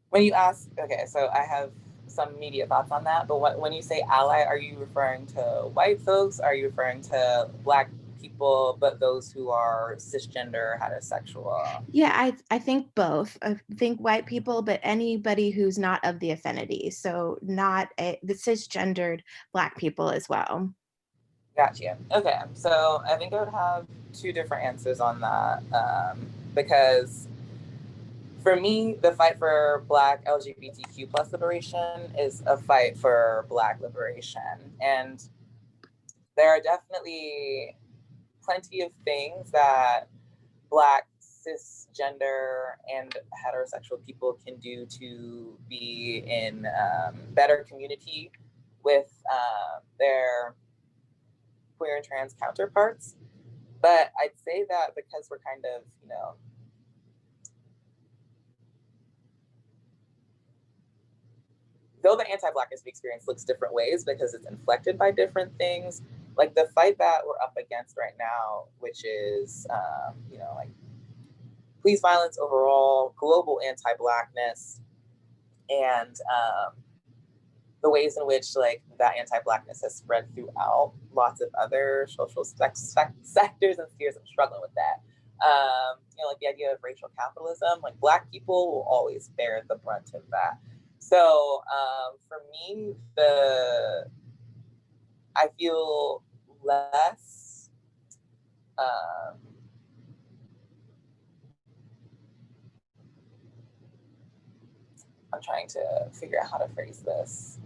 When you ask, okay, so I have some immediate thoughts on that, but when you say ally, are you referring to white folks? Are you referring to Black people, but those who are cisgender, heterosexual? Yeah, I think both. I think white people, but anybody who's not of the affinity. So not the cisgendered Black people as well. Gotcha. Okay, so I think I would have two different answers on that, because for me, the fight for Black LGBTQ plus liberation is a fight for Black liberation. And there are definitely plenty of things that Black cisgender and heterosexual people can do to be in better community with their queer and trans counterparts. But I'd say that because we're kind of, you know, though the anti-Blackness we experience looks different ways because it's inflected by different things, like the fight that we're up against right now, which is, you know, like police violence overall, global anti-Blackness, and the ways in which like that anti-Blackness has spread throughout lots of other social sectors and spheres. I'm struggling with that. You know, like the idea of racial capitalism, like Black people will always bear the brunt of that. So for me, I feel less I'm trying to figure out how to phrase this.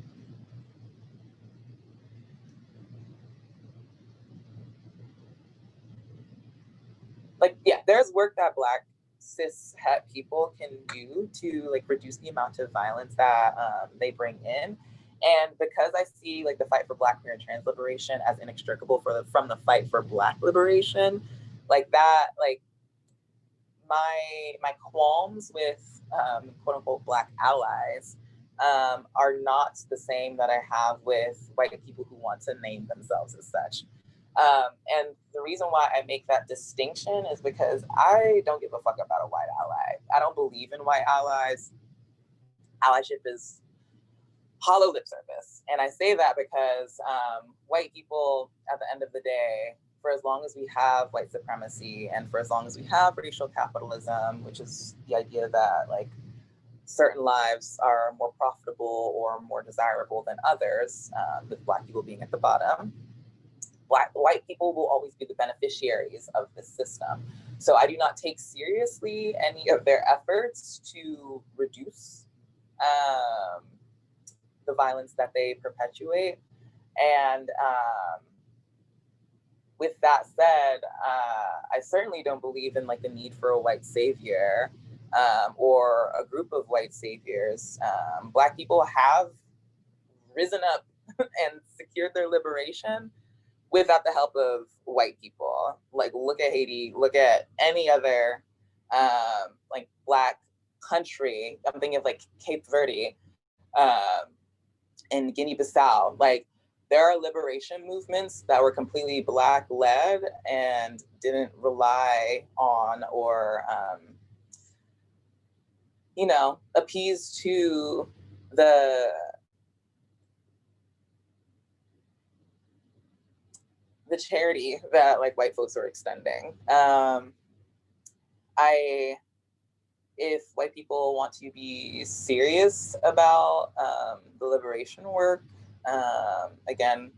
Like, yeah, there's work that Black cis het people can do to like reduce the amount of violence that they bring in. And because I see like the fight for Black, queer, and trans liberation as inextricable from the fight for Black liberation, like that, like my qualms with quote unquote Black allies are not the same that I have with white people who want to name themselves as such. And the reason why I make that distinction is because I don't give a fuck about a white ally. I don't believe in white allies. Allyship is hollow lip service. And I say that because white people, at the end of the day, for as long as we have white supremacy and for as long as we have racial capitalism, which is the idea that like certain lives are more profitable or more desirable than others, with Black people being at the bottom, white people will always be the beneficiaries of this system. So I do not take seriously any of their efforts to reduce the violence that they perpetuate. And with that said, I certainly don't believe in like the need for a white savior or a group of white saviors. Black people have risen up and secured their liberation without the help of white people. Like, look at Haiti, look at any other like Black country. I'm thinking of like Cape Verde and Guinea-Bissau. Like, there are liberation movements that were completely Black led and didn't rely on or, you know, appease to the charity that like white folks are extending. If white people want to be serious about the liberation work, again,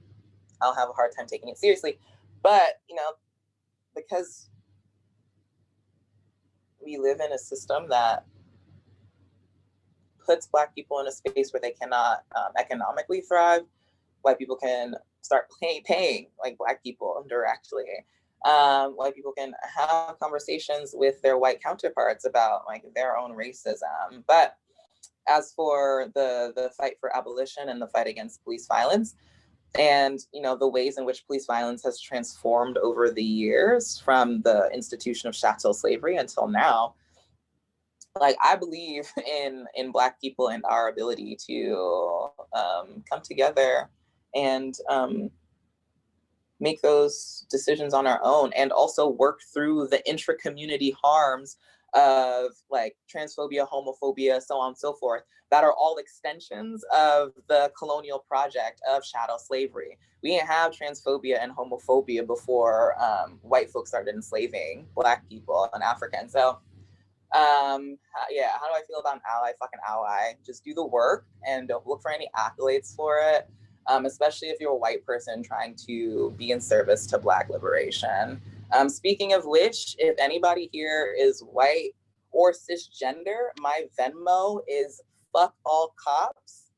I'll have a hard time taking it seriously. But, you know, because we live in a system that puts Black people in a space where they cannot economically thrive, white people can start paying like Black people directly. White people can have conversations with their white counterparts about like their own racism. But as for the fight for abolition and the fight against police violence, and you know the ways in which police violence has transformed over the years from the institution of chattel slavery until now, like I believe in Black people and our ability to come together and make those decisions on our own, and also work through the intra-community harms of like transphobia, homophobia, so on and so forth, that are all extensions of the colonial project of chattel slavery. We didn't have transphobia and homophobia before white folks started enslaving Black people and Africans. So yeah, how do I feel about an ally? Fucking ally. Just do the work and don't look for any accolades for it. Especially if you're a white person trying to be in service to Black liberation. Speaking of which, if anybody here is white or cisgender, my Venmo is fuck all cops.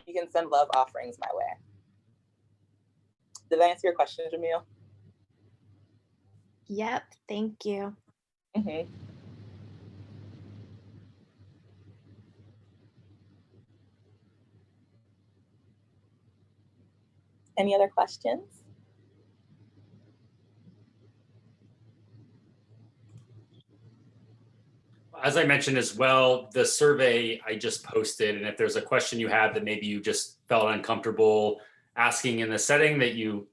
You can send love offerings my way. Did I answer your question, Jamil? Yep, thank you. Mm-hmm. Any other questions? As I mentioned as well, the survey I just posted, and if there's a question you have that maybe you just felt uncomfortable asking in the setting that you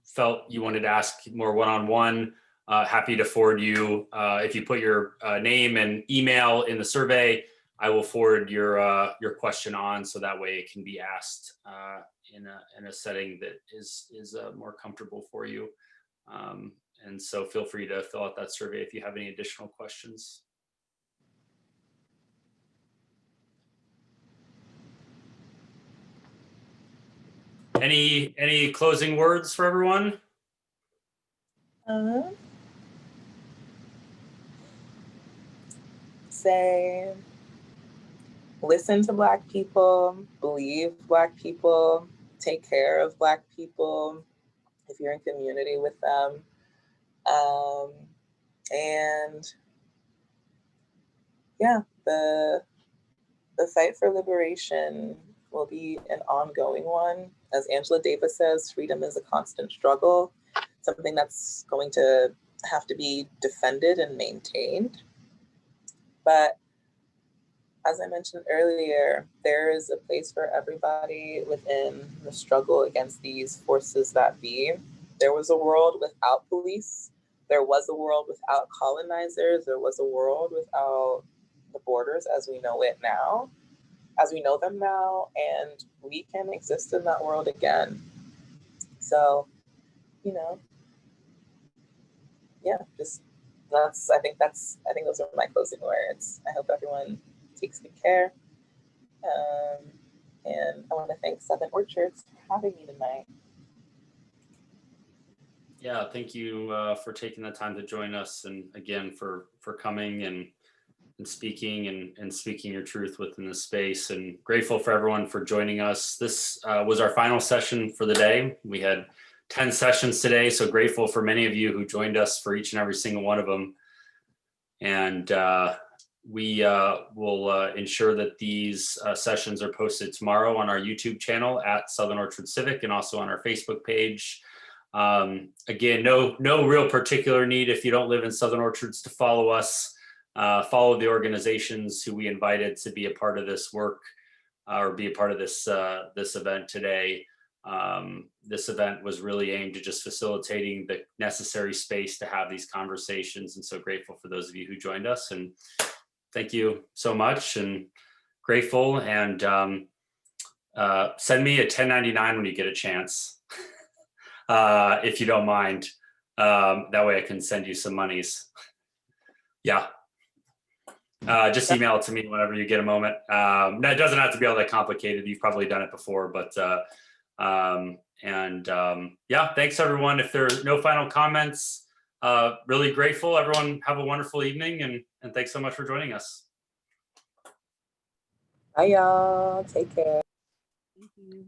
felt you wanted to ask more one-on-one, happy to forward you. If you put your name and email in the survey, I will forward your question on, so that way it can be asked in a setting that is more comfortable for you. And so feel free to fill out that survey if you have any additional questions. Any closing words for everyone? Say, listen to Black people, believe Black people, take care of Black people if you're in community with them. And yeah, the fight for liberation will be an ongoing one. As Angela Davis says, freedom is a constant struggle, something that's going to have to be defended and maintained. But as I mentioned earlier, there is a place for everybody within the struggle against these forces that be. There was a world without police. There was a world without colonizers. There was a world without the borders as we know it now, as we know them now, and we can exist in that world again. So, yeah, just I think those are my closing words. I hope everyone takes good care. And I want to thank Southern Orchards for having me tonight. Yeah, thank you for taking the time to join us, and again for coming and speaking and speaking your truth within the space, and grateful for everyone for joining us. This was our final session for the day. We had 10 sessions today, so grateful for many of you who joined us for each and every single one of them. And we will ensure that these sessions are posted tomorrow on our YouTube channel at Southern Orchards Civic, and also on our Facebook page. Again, no real particular need if you don't live in Southern Orchards to follow us. Follow the organizations who we invited to be a part of this work or be a part of this event today. this event was really aimed at just facilitating the necessary space to have these conversations. And so grateful for those of you who joined us, and thank you so much, and grateful. And send me a 1099 when you get a chance, if you don't mind. That way I can send you some monies. Yeah. Just email it to me whenever you get a moment. No, it doesn't have to be all that complicated. You've probably done it before, but yeah, thanks everyone. If there are no final comments, really grateful. Everyone have a wonderful evening, and thanks so much for joining us. Bye y'all, take care. Thank you.